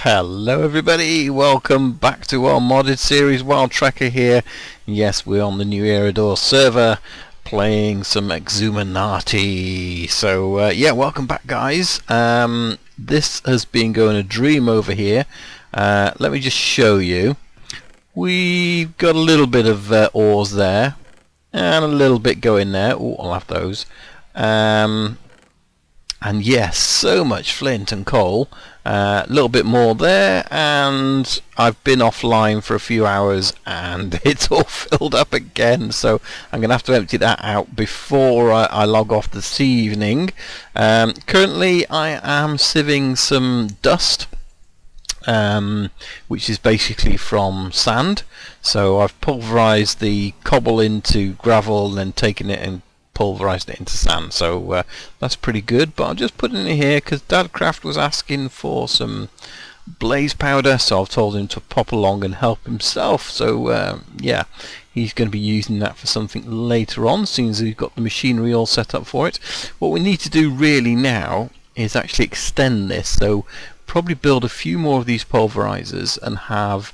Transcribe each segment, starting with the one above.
Hello everybody, welcome back to our modded series. Wild Tracker here. Yes, we're on the new Eriador server playing some Xisuminati. So yeah, welcome back guys. This has been going a dream over here. Let me just show you. We've got a little bit of ores there and a little bit going there. Oh, I'll have those. And yes, so much flint and coal. A little bit more there, and I've been offline for a few hours and it's all filled up again, so I'm gonna have to empty that out before I log off this evening. Currently I am sieving some dust, which is basically from sand. So I've pulverized the cobble into gravel and then taken it and pulverized it into sand, so that's pretty good. But I'm just putting it here because Dadcraft was asking for some blaze powder, so I've told him to pop along and help himself. So yeah, he's going to be using that for something later on, as soon as he's got the machinery all set up for it. What we need to do really now is actually extend this, so probably build a few more of these pulverizers and have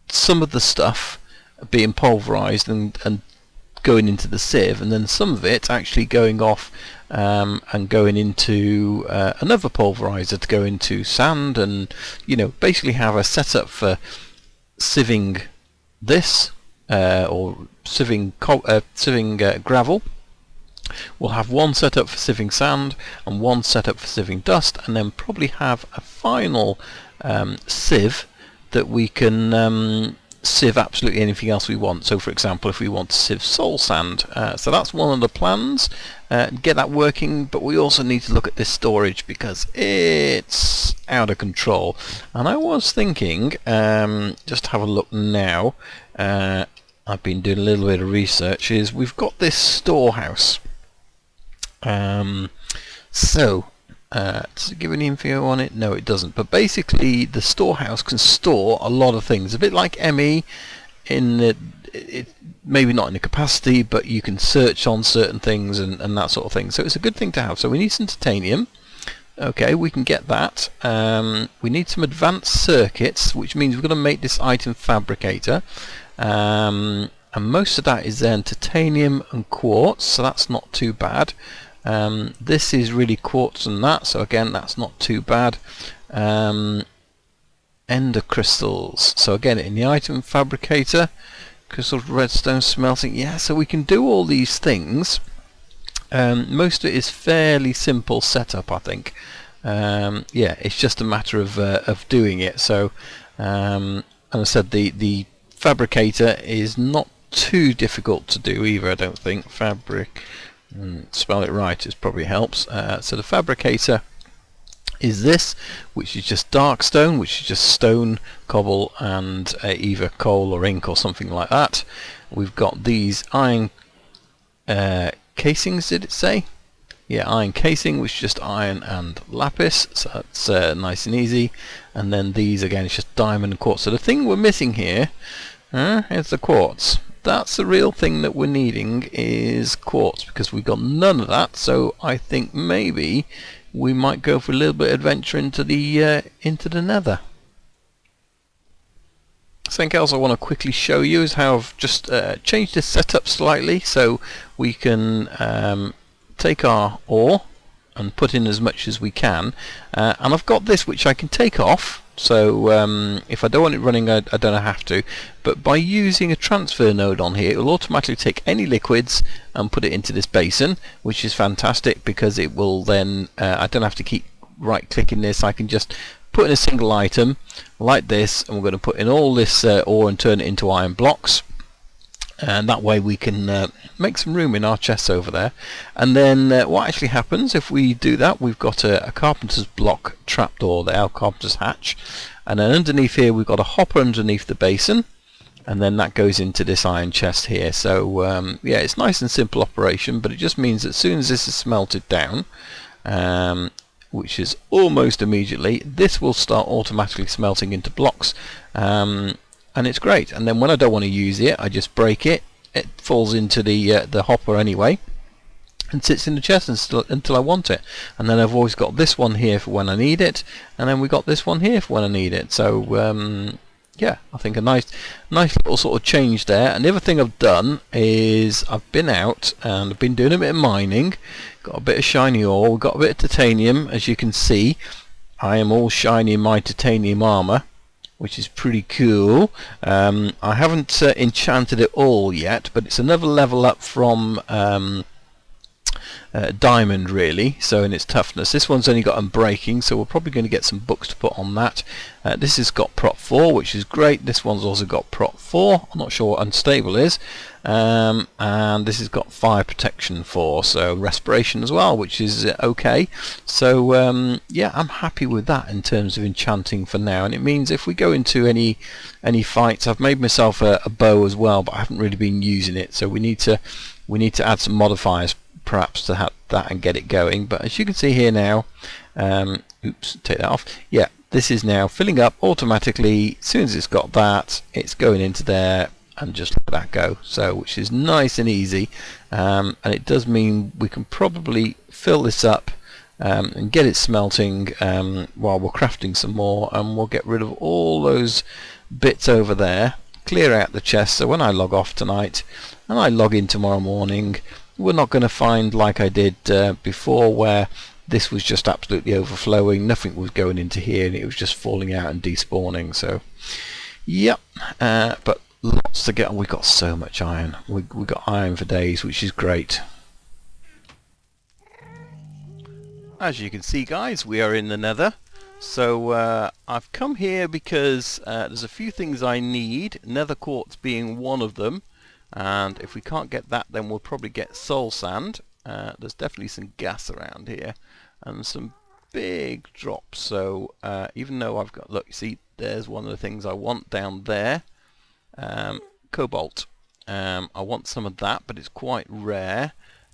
some of the stuff being pulverized and going into the sieve, and then some of it actually going off and going into another pulverizer to go into sand, and basically have a setup for sieving this or sieving gravel. We'll have one setup for sieving sand and one setup for sieving dust, and then probably have a final sieve that we can sieve absolutely anything else we want. So for example, if we want to sieve soul sand, so that's one of the plans, get that working. But we also need to look at this storage because it's out of control, and I was thinking, just have a look now, I've been doing a little bit of research, is we've got this storehouse. Does it give any info on it? No, it doesn't. But basically the storehouse can store a lot of things, a bit like ME in it, maybe not in the capacity, but you can search on certain things and that sort of thing. So it's a good thing to have. So we need some titanium. Okay, we can get that. We need some advanced circuits, which means we're going to make this item fabricator. And most of that is then titanium and quartz, so that's not too bad. This is really quartz and that, so again that's not too bad. Ender crystals, so again in the item fabricator, crystal redstone smelting. Yeah, so we can do all these things. Most of it is fairly simple setup, I think. Yeah, it's just a matter of doing it. So and I said the fabricator is not too difficult to do either, I don't think. Spell it right, it probably helps. So the fabricator is this, which is just dark stone, which is just stone, cobble, and either coal or ink or something like that. We've got these iron casings, did it say? Yeah, iron casing, which is just iron and lapis, so that's nice and easy. And then these again, it's just diamond and quartz. So the thing we're missing here is the quartz. That's the real thing that we're needing, is quartz, because we've got none of that. So I think maybe we might go for a little bit of adventure into the Nether. Something else I want to quickly show you is how I've just changed this setup slightly, so we can take our ore and put in as much as we can, and I've got this which I can take off. So if I don't want it running, I don't have to, but by using a transfer node on here, it will automatically take any liquids and put it into this basin, which is fantastic because it will then I don't have to keep right clicking this. I can just put in a single item like this, and we're going to put in all this ore and turn it into iron blocks, and that way we can make some room in our chests over there. And then what actually happens if we do that, we've got a carpenter's block trapdoor there, our carpenter's hatch, and then underneath here we've got a hopper underneath the basin, and then that goes into this iron chest here. So yeah, it's nice and simple operation, but it just means that as soon as this is smelted down, which is almost immediately, this will start automatically smelting into blocks, and it's great. And then when I don't want to use it, I just break it. It falls into the hopper anyway, and sits in the chest until I want it. And then I've always got this one here for when I need it, and then we got this one here for when I need it. So yeah, I think a nice little sort of change there. And the other thing I've done is I've been out and I've been doing a bit of mining, got a bit of shiny ore, got a bit of titanium. As you can see, I am all shiny in my titanium armor, which is pretty cool. I haven't enchanted it all yet, but it's another level up from diamond, really, so in its toughness. This one's only got unbreaking, so we're probably going to get some books to put on that. This has got prot 4, which is great. This one's also got prot 4. I'm not sure what unstable is. And this has got fire protection 4, so respiration as well, which is okay. So yeah, I'm happy with that in terms of enchanting for now. And it means if we go into any fights, I've made myself a bow as well, but I haven't really been using it, so we need to add some modifiers perhaps to have that and get it going. But as you can see here now, oops, take that off. Yeah, this is now filling up automatically. As soon as it's got that, it's going into there, and just let that go. So, which is nice and easy, and it does mean we can probably fill this up and get it smelting while we're crafting some more, and we'll get rid of all those bits over there, clear out the chest, so when I log off tonight and I log in tomorrow morning, we're not going to find like I did before, where this was just absolutely overflowing, nothing was going into here and it was just falling out and despawning. So yep, but lots to get on. We've got so much iron, we got iron for days, which is great. As you can see, guys, we are in the Nether. So I've come here because there's a few things I need, nether quartz being one of them. And if we can't get that, then we'll probably get soul sand. There's definitely some gas around here and some big drops. So even though I've got, look, you see, there's one of the things I want down there, cobalt. I want some of that, but it's quite rare.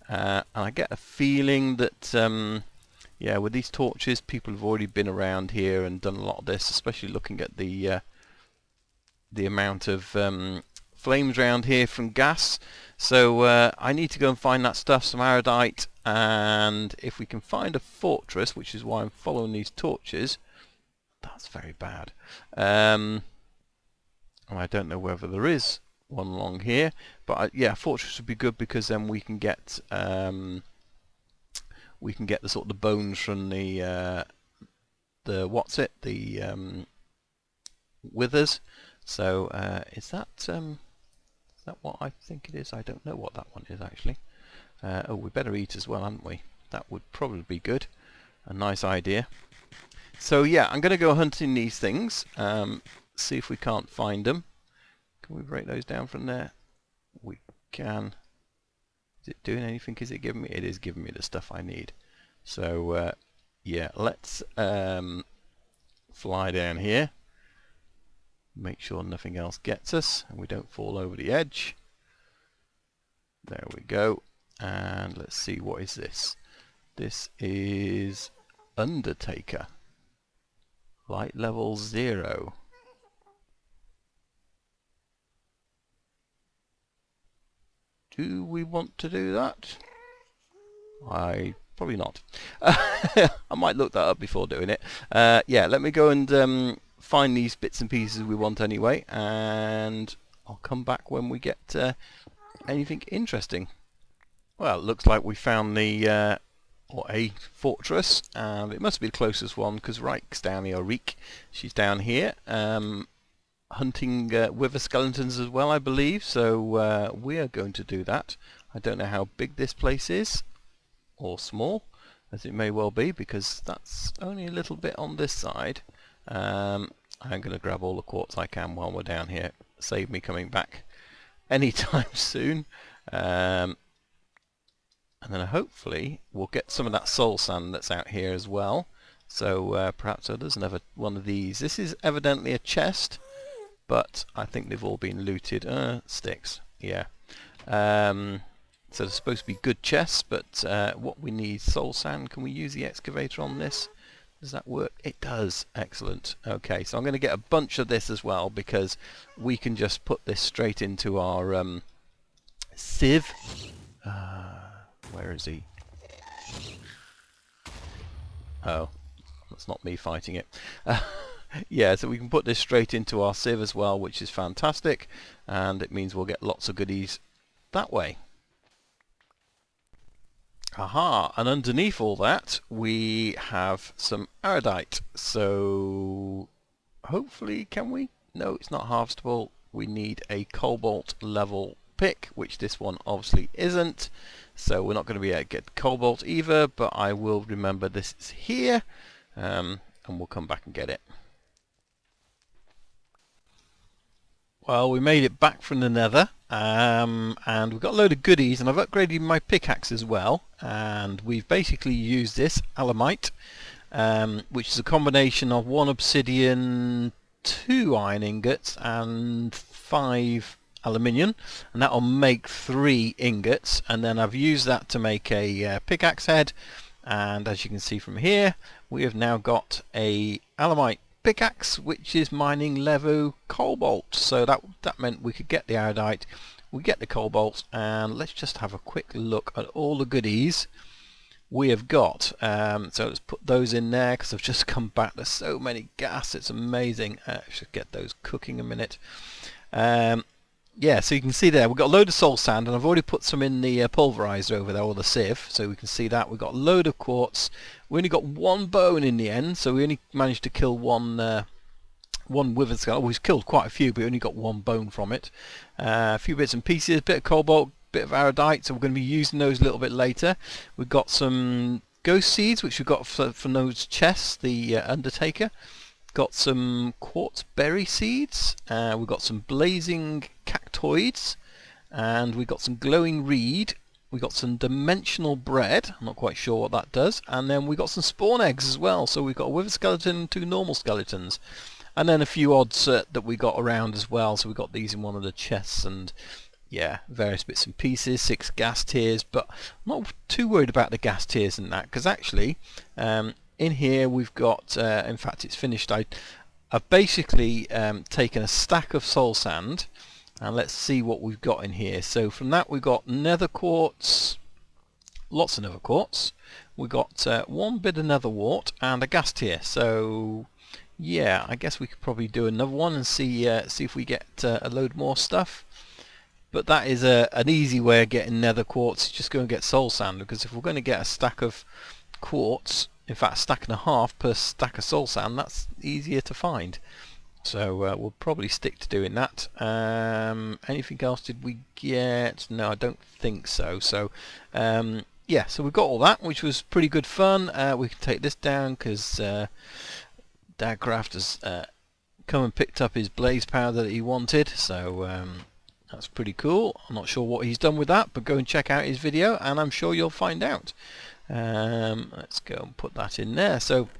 And I get a feeling that yeah, with these torches, people have already been around here and done a lot of this, especially looking at the amount of flames around here from gas. So I need to go and find that stuff, some iodite, and if we can find a fortress, which is why I'm following these torches. That's very bad. And I don't know whether there is one along here, but yeah, fortress would be good, because then we can get the sort of the bones from the what's it, the withers. So is that what I think it is? I don't know what that one is actually. Oh, we better eat as well, hadn't we? That would probably be good. A nice idea. So yeah, I'm going to go hunting these things, see if we can't find them. Can we break those down from there? We can. Is it doing anything? Is it giving me? It is giving me the stuff I need. So yeah, let's fly down here. Make sure nothing else gets us and we don't fall over the edge. There we go. And let's see, what is this? This is Undertaker. Light level 0. Do we want to do that? Probably not. I might look that up before doing it. Yeah, let me go and find these bits and pieces we want anyway, and I'll come back when we get anything interesting. Well, it looks like we found the or a fortress, and it must be the closest one, because Rike's down here. Reek, she's down here, hunting wither skeletons as well, I believe. So we are going to do that. I don't know how big this place is, or small, as it may well be, because that's only a little bit on this side. I'm going to grab all the quartz I can while we're down here. Save me coming back anytime soon. And then hopefully we'll get some of that soul sand that's out here as well. So perhaps there's another one of these. This is evidently a chest, but I think they've all been looted. Sticks, yeah. So they're supposed to be good chests, but what we need, soul sand. Can we use the excavator on this? Does that work? It does. Excellent. Okay, so I'm going to get a bunch of this as well, because we can just put this straight into our sieve. Where is he? Oh, that's not me fighting it. Yeah, so we can put this straight into our sieve as well, which is fantastic, and it means we'll get lots of goodies that way. Aha, and underneath all that we have some iodite. So hopefully, can we? No, it's not harvestable. We need a cobalt level pick, which this one obviously isn't. So we're not going to be able to get cobalt either, but I will remember this is here, and we'll come back and get it. Well, we made it back from the Nether, and we've got a load of goodies, and I've upgraded my pickaxe as well, and we've basically used this alamite, which is a combination of 1 obsidian, 2 iron ingots, and 5 aluminium, and that will make 3 ingots, and then I've used that to make a pickaxe head, and as you can see from here, we have now got a alamite pickaxe which is mining levo cobalt. So that meant we could get the iodite, we get the cobalt, and let's just have a quick look at all the goodies we have got. So let's put those in there because I've just come back. There's so many gas, it's amazing. I should get those cooking a minute. Yeah, so you can see there we've got a load of soul sand, and I've already put some in the pulverizer over there, or the sieve, so we can see that. We've got a load of quartz. We only got 1 bone in the end, so we only managed to kill one withered skull. We've killed quite a few, but we only got 1 bone from it. A few bits and pieces, a bit of cobalt, bit of iodite, so we're going to be using those a little bit later. We've got some ghost seeds, which we've got from those chests, the Undertaker. Got some quartz berry seeds, we've got some blazing cactoids, and we've got some glowing reed, we've got some dimensional bread, I'm not quite sure what that does, and then we've got some spawn eggs as well. So we've got a wither skeleton and 2 normal skeletons, and then a few odds that we got around as well. So we got these in one of the chests, and yeah, various bits and pieces, 6 gas tiers, but I'm not too worried about the gas tiers and that, because actually in here we've got, in fact it's finished, I've basically taken a stack of soul sand, and let's see what we've got in here. So from that we've got nether quartz, lots of nether quartz, we've got 1 bit of nether wart and a gas tier. So yeah, I guess we could probably do another one and see if we get a load more stuff. But that is an easy way of getting nether quartz. Just go and get soul sand, because if we're going to get a stack of quartz, in fact a stack and a half per stack of soul sand, that's easier to find. So we'll probably stick to doing that. Anything else did we get? No, I don't think so. So yeah, so we've got all that, which was pretty good fun. We can take this down because Dagcraft has come and picked up his blaze powder that he wanted. So that's pretty cool. I'm not sure what he's done with that, but go and check out his video and I'm sure you'll find out. Let's go and put that in there. So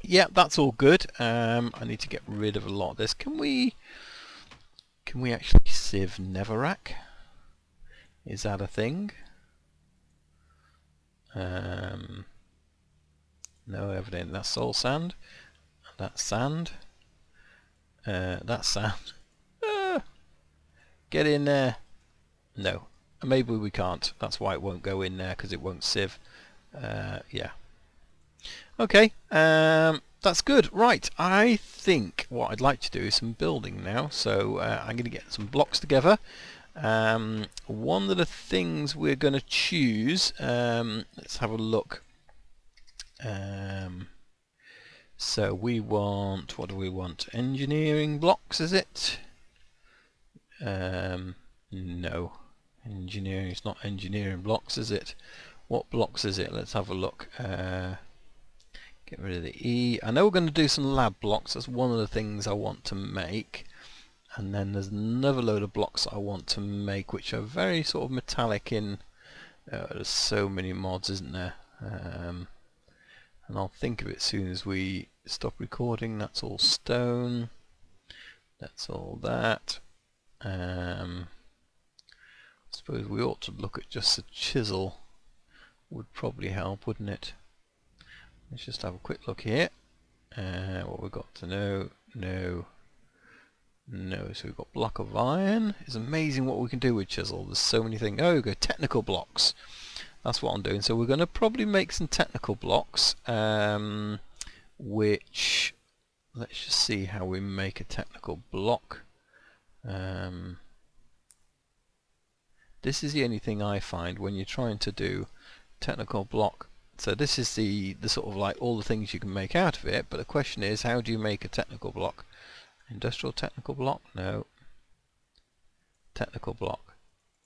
yeah, that's all good. I need to get rid of a lot of this. Can we actually sieve Netherrack? Is that a thing? No, evidently that's soul sand. That's sand. That's sand. Get in there. No, maybe we can't. That's why it won't go in there, because it won't sieve. Yeah. Okay, that's good. Right, I think what I'd like to do is some building now. So I'm going to get some blocks together. One of the things we're going to choose, let's have a look. So we want, what do we want? Engineering blocks, is it? No, engineering, it's not engineering blocks, is it? What blocks is it? Let's have a look. Get rid of the E. I know we're going to do some lab blocks. That's one of the things I want to make. And then there's another load of blocks I want to make, which are very sort of metallic in. There's so many mods, isn't there? And I'll think of it as soon as we stop recording. That's all stone. That's all that. I suppose we ought to look at just a chisel. Would probably help, wouldn't it? Let's just have a quick look here. What we've got to know. No. So we've got block of iron. It's amazing what we can do with chisel. There's so many things. Oh, we go technical blocks. That's what I'm doing. So we're going to probably make some technical blocks, which, let's just see how we make a technical block. This is the only thing I find when you're trying to do technical block. So this is the sort of like all the things you can make out of it, but the question is, how do you make a technical block? Industrial technical block? No. Technical block.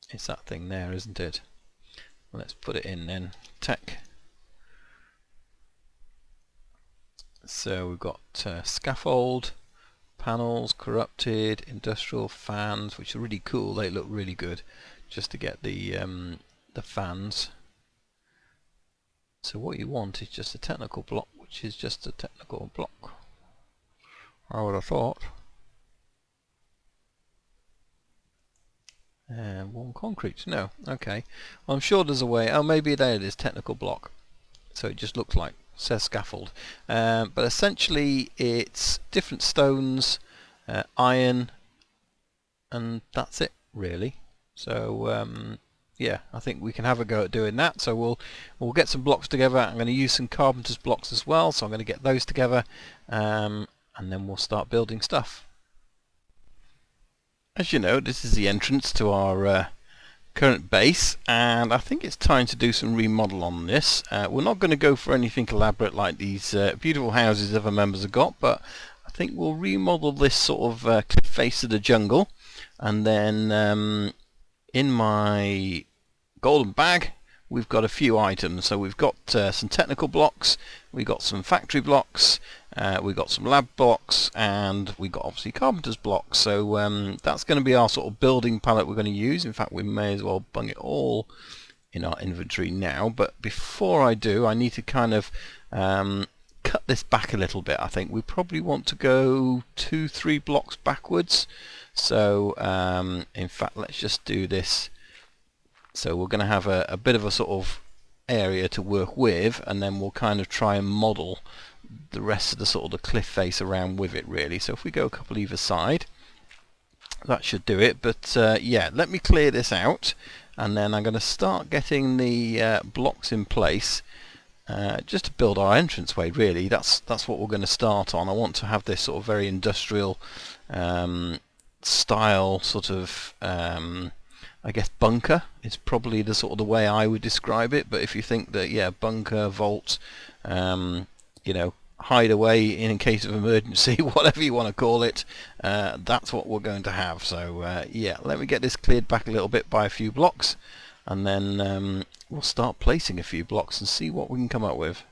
It's that thing there, isn't it? Let's put it in then. Tech. So we've got scaffold, panels, corrupted, industrial fans, which are really cool. They look really good. Just to get the fans. So what you want is just a technical block, which is just a technical block. I would have thought. And warm concrete. No. Okay. Well, I'm sure there's a way. Oh, maybe there it is. Technical block. So it just looks like, says scaffold. But essentially it's different stones, iron, and that's it really. So yeah, I think we can have a go at doing that. So we'll get some blocks together. I'm going to use some carpenter's blocks as well, so I'm going to get those together, and then we'll start building stuff. As you know, this is the entrance to our current base, and I think it's time to do some remodel on this. We're not going to go for anything elaborate like these beautiful houses other members have got, but I think we'll remodel this sort of cliff face of the jungle, and then in my golden bag we've got a few items. So we've got some technical blocks, we've got some factory blocks, we've got some lab blocks, and we've got obviously carpenter's blocks. So that's going to be our sort of building palette we're going to use. In fact, we may as well bung it all in our inventory now. But before I do, I need to kind of cut this back a little bit. I think we probably want to go 2-3 blocks backwards. So in fact, let's just do this. So we're going to have a bit of a sort of area to work with, and then we'll kind of try and model the rest of the sort of the cliff face around with it really. So if we go a couple either side, that should do it. But yeah, let me clear this out, and then I'm going to start getting the blocks in place just to build our entranceway really. That's what we're going to start on. I want to have this sort of very industrial style sort of I guess bunker is probably the sort of the way I would describe it. But if you think that, yeah, bunker, vault, you know, hideaway in case of emergency, whatever you want to call it, that's what we're going to have. So yeah, let me get this cleared back a little bit by a few blocks, and then we'll start placing a few blocks and see what we can come up with.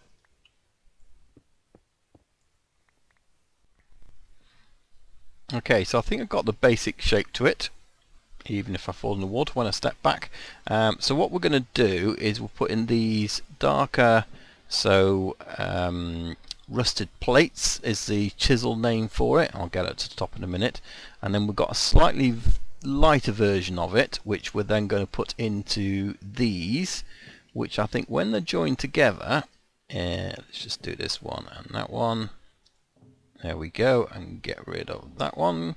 Okay, so I think I've got the basic shape to it, even if I fall in the water when I step back. So what we're going to do is we'll put in these darker, so rusted plates is the chisel name for it. I'll get it to the top in a minute. And then we've got a slightly lighter version of it, which we're then going to put into these, which I think when they're joined together, let's just do this one and that one. There we go, and get rid of that one.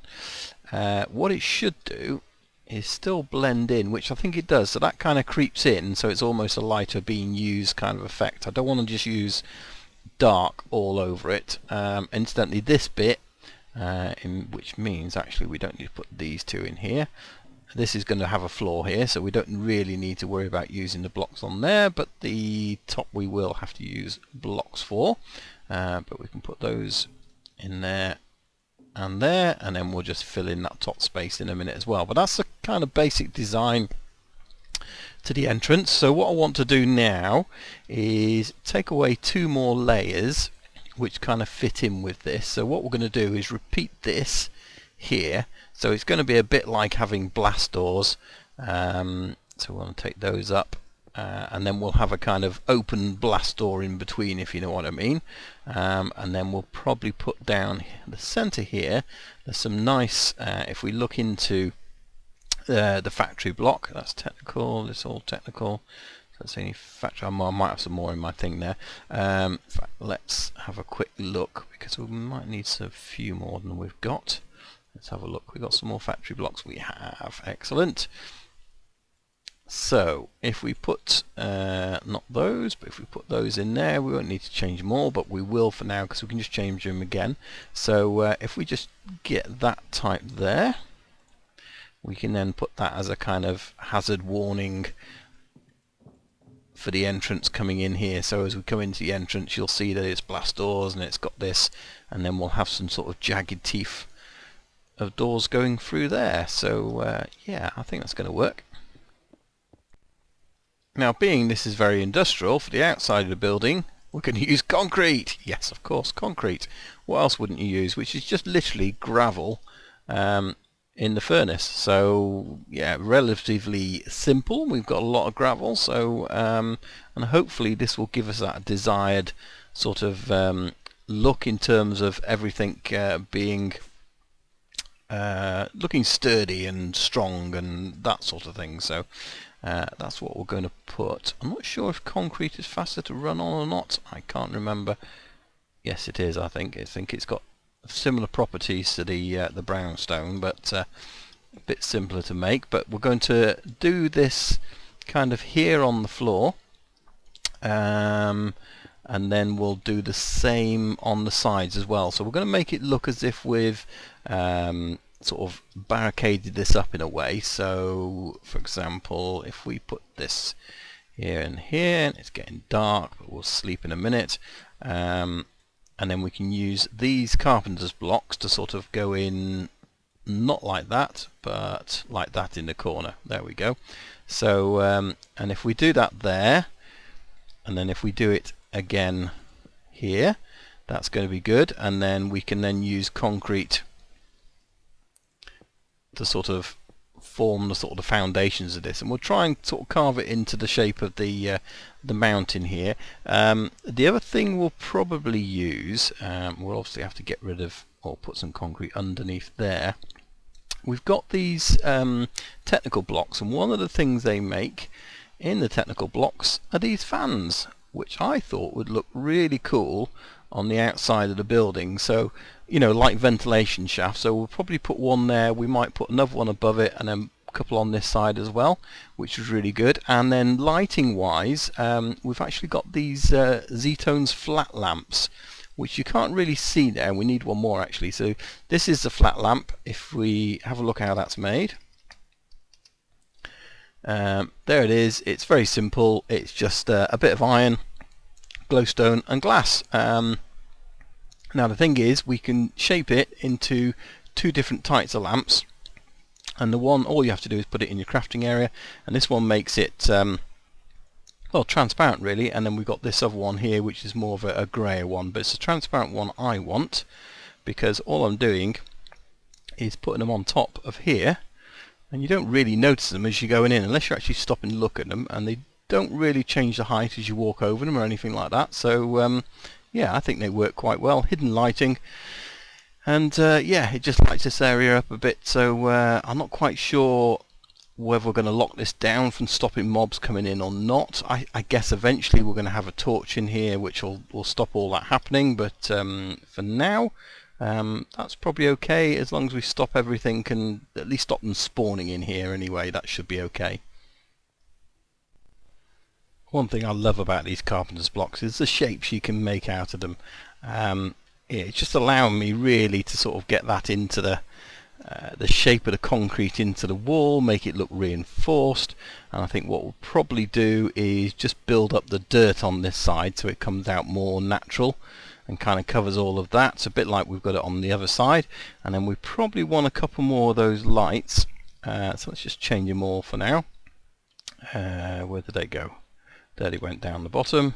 What it should do is still blend in, which I think it does, so that kind of creeps in, so it's almost a lighter being used kind of effect. I don't want to just use dark all over it. Incidentally, this bit, which means actually we don't need to put these two in here. This is going to have a floor here, so we don't really need to worry about using the blocks on there, but the top we will have to use blocks for. But we can put those in there, and then we'll just fill in that top space in a minute as well. But that's the kind of basic design to the entrance. So what I want to do now is take away 2 more layers which kind of fit in with this. So what we're going to do is repeat this here, so it's going to be a bit like having blast doors. So we'll want to take those up, and then we'll have a kind of open blast door in between, if you know what I mean. And then we'll probably put down the center here, there's some nice, if we look into the factory block, that's technical, it's all technical, so that's any factory. I might have some more in my thing there. In fact, let's have a quick look, because we might need a few more than we've got. Let's have a look. We've got some more factory blocks. We have. Excellent. So if we put not those, but if we put those in there, we won't need to change them all, but we will for now because we can just change them again. So if we just get that type there, we can then put that as a kind of hazard warning for the entrance coming in here. So as we come into the entrance, you'll see that it's blast doors and it's got this, and then we'll have some sort of jagged teeth of doors going through there. So yeah, I think that's going to work. Now, being this is very industrial, for the outside of the building, we're going to use concrete. Yes, of course, concrete. What else wouldn't you use? Which is just literally gravel in the furnace. So yeah, relatively simple. We've got a lot of gravel, so and hopefully this will give us that desired sort of look in terms of everything being looking sturdy and strong and that sort of thing. So that's what we're going to put. I'm not sure if concrete is faster to run on or not. I can't remember. Yes, it is. I think it's got similar properties to the brownstone, but a bit simpler to make. But we're going to do this kind of here on the floor, and then we'll do the same on the sides as well. So we're going to make it look as if we've sort of barricaded this up in a way. So for example, if we put this here and here, and it's getting dark, but we'll sleep in a minute, and then we can use these carpenter's blocks to sort of go in, not like that, but like that in the corner. There we go. So and if we do that there, and then if we do it again here, that's going to be good. And then we can then use concrete to sort of form the sort of the foundations of this, and we'll try and sort of carve it into the shape of the mountain here. The other thing we'll probably use, we'll obviously have to get rid of or put some concrete underneath there. We've got these technical blocks, and one of the things they make in the technical blocks are these fans, which I thought would look really cool on the outside of the building. So, you know, like ventilation shafts. So we'll probably put one there, we might put another one above it, and then a couple on this side as well, which is really good. And then lighting wise, we've actually got these Z-Tones flat lamps, which you can't really see there. We need one more actually. So this is the flat lamp. If we have a look how that's made, there it is. It's very simple. It's just a bit of iron, glowstone and glass. Now the thing is, we can shape it into two different types of lamps, and the one, all you have to do is put it in your crafting area, and this one makes it well, transparent really. And then we've got this other one here, which is more of a grayer one, but it's a transparent one I want, because all I'm doing is putting them on top of here, and you don't really notice them as you're going in unless you actually stop and look at them, and they don't really change the height as you walk over them or anything like that. So yeah, I think they work quite well. Hidden lighting, and yeah, it just lights this area up a bit. So I'm not quite sure whether we're going to lock this down from stopping mobs coming in or not. I guess eventually we're going to have a torch in here which will stop all that happening, but for now that's probably okay, as long as we stop everything and at least stop them spawning in here anyway. That should be okay. One thing I love about these carpenter's blocks is the shapes you can make out of them. It's just allowing me really to sort of get that into the shape of the concrete into the wall, make it look reinforced. And I think what we'll probably do is just build up the dirt on this side so it comes out more natural and kind of covers all of that. It's a bit like we've got it on the other side. And then we probably want a couple more of those lights. So let's just change them all for now. Where did they go? There they went, down the bottom.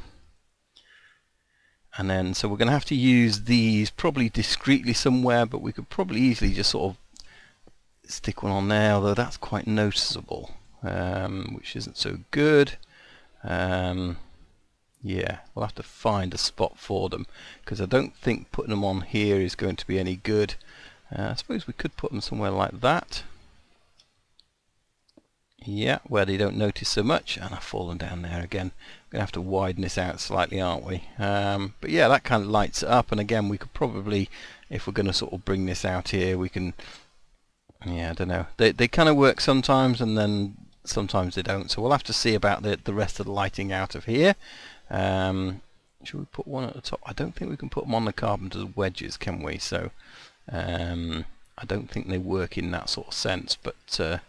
And then, so we're going to have to use these probably discreetly somewhere, but we could probably easily just sort of stick one on there, although that's quite noticeable, which isn't so good. Yeah, we'll have to find a spot for them, because I don't think putting them on here is going to be any good. I suppose we could put them somewhere like that. Yeah, where they don't notice so much. And I've fallen down there again. We're going to have to widen this out slightly, aren't we? But yeah, that kind of lights it up. And again, we could probably, if we're going to sort of bring this out here, we can, yeah, I don't know. They kind of work sometimes, and then sometimes they don't. So we'll have to see about the rest of the lighting out of here. Should we put one at the top? I don't think we can put them on the carpenter's wedges, can we? So I don't think they work in that sort of sense, but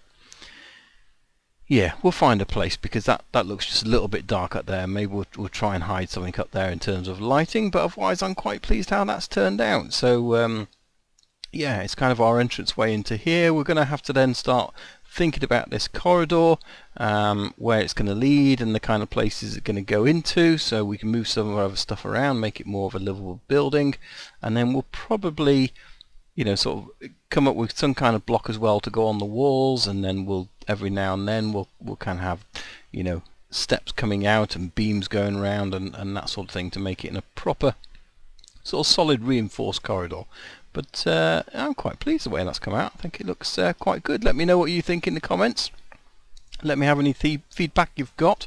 yeah, we'll find a place, because that looks just a little bit dark up there. Maybe we'll try and hide something up there in terms of lighting, but otherwise I'm quite pleased how that's turned out. So yeah, it's kind of our entrance way into here. We're going to have to then start thinking about this corridor, where it's going to lead and the kind of places it's going to go into, so we can move some of our other stuff around, make it more of a livable building, and then we'll probably, you know, sort of come up with some kind of block as well to go on the walls, and then we'll every now and then we'll kind of have, you know, steps coming out and beams going around and that sort of thing to make it in a proper sort of solid reinforced corridor. But I'm quite pleased the way that's come out. I think it looks quite good. Let me know what you think in the comments. Let me have any feedback you've got.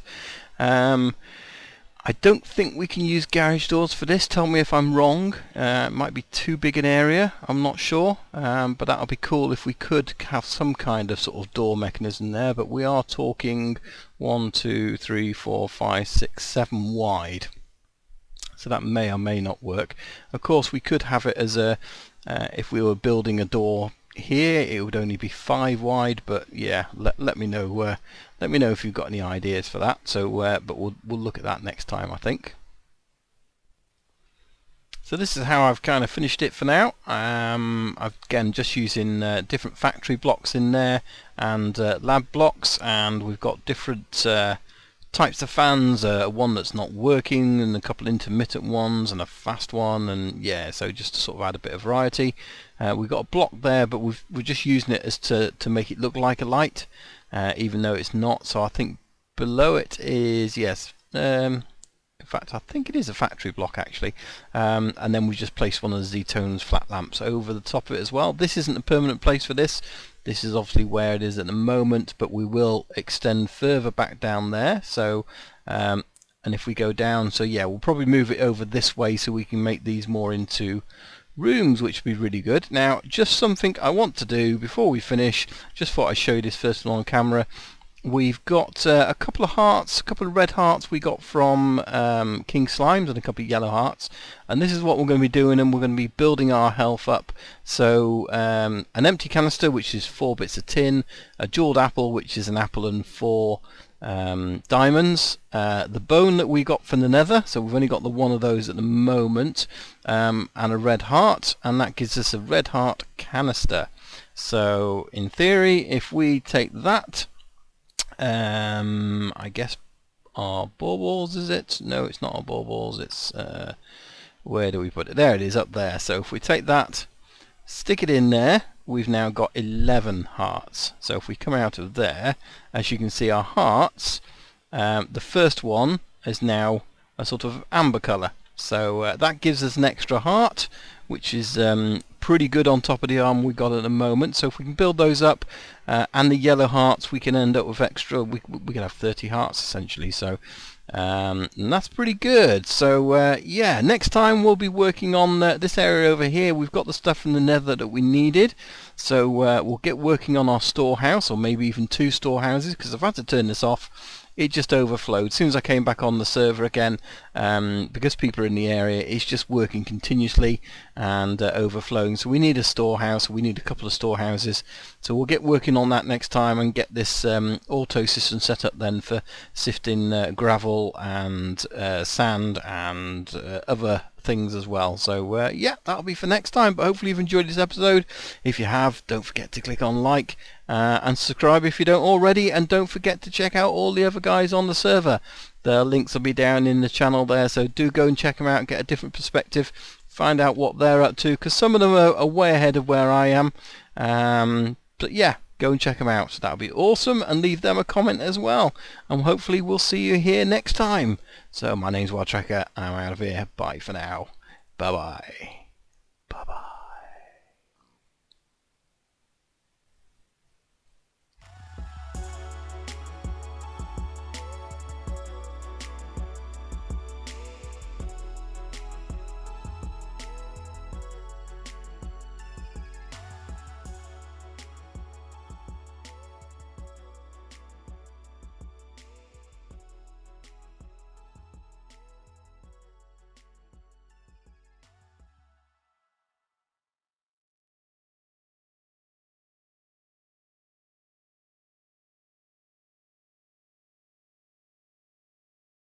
I don't think we can use garage doors for this. Tell me if I'm wrong. It might be too big an area. I'm not sure. But that would be cool if we could have some kind of sort of door mechanism there. But we are talking 1, 2, 3, 4, 5, 6, 7 wide. So that may or may not work. Of course, we could have it as a, if we were building a door here, it would only be 5 wide. But yeah, let me know. Let me know if you've got any ideas for that. So, but we'll look at that next time, I think. So this is how I've kind of finished it for now. I've again just using different factory blocks in there and lab blocks, and we've got different types of fans, one that's not working and a couple intermittent ones and a fast one, and yeah, so just to sort of add a bit of variety. We've got a block there, but we're just using it as to make it look like a light, even though it's not. So I think below it is, yes, in fact I think it is a factory block actually, and then we just place one of the Z-Tones flat lamps over the top of it as well. This isn't a permanent place for this. This is obviously where it is at the moment, but we will extend further back down there. So, and if we go down, so yeah, we'll probably move it over this way so we can make these more into rooms, which would be really good. Now, just something I want to do before we finish, just thought I'd show you this first on camera. We've got a couple of hearts, a couple of red hearts we got from King Slimes, and a couple of yellow hearts, and this is what we're going to be doing, and we're going to be building our health up. So an empty canister, which is 4 bits of tin, a jeweled apple, which is an apple and 4 diamonds, the bone that we got from the Nether, so we've only got the one of those at the moment, and a red heart, and that gives us a red heart canister. So in theory, if we take that, I guess our baubles, is it? No, it's not our baubles, it's where do we put it? There it is, up there. So if we take that, stick it in there, we've now got 11 hearts. So if we come out of there, as you can see, our hearts, the first one is now a sort of amber colour, so that gives us an extra heart, which is pretty good on top of the arm we got at the moment. So if we can build those up, and the yellow hearts, we can end up with extra, we can have 30 hearts essentially. So and that's pretty good. So yeah, next time we'll be working on this area over here. We've got the stuff from the Nether that we needed, so we'll get working on our storehouse, or maybe even 2 storehouses, because I've had to turn this off. It just overflowed. As soon as I came back on the server again, because people are in the area, it's just working continuously and overflowing. So we need a storehouse, we need a couple of storehouses. So we'll get working on that next time and get this auto system set up then for sifting gravel and sand and other things as well. So yeah, that'll be for next time, but hopefully you've enjoyed this episode. If you have, don't forget to click on like and subscribe if you don't already, and don't forget to check out all the other guys on the server. The links will be down in the channel there, so do go and check them out and get a different perspective, find out what they're up to, because some of them are way ahead of where I am. But yeah, go and check them out, so that'll be awesome, and leave them a comment as well, and hopefully we'll see you here next time. So my name's Wild Tracker, I'm out of here. Bye for now. Bye bye. Bye bye.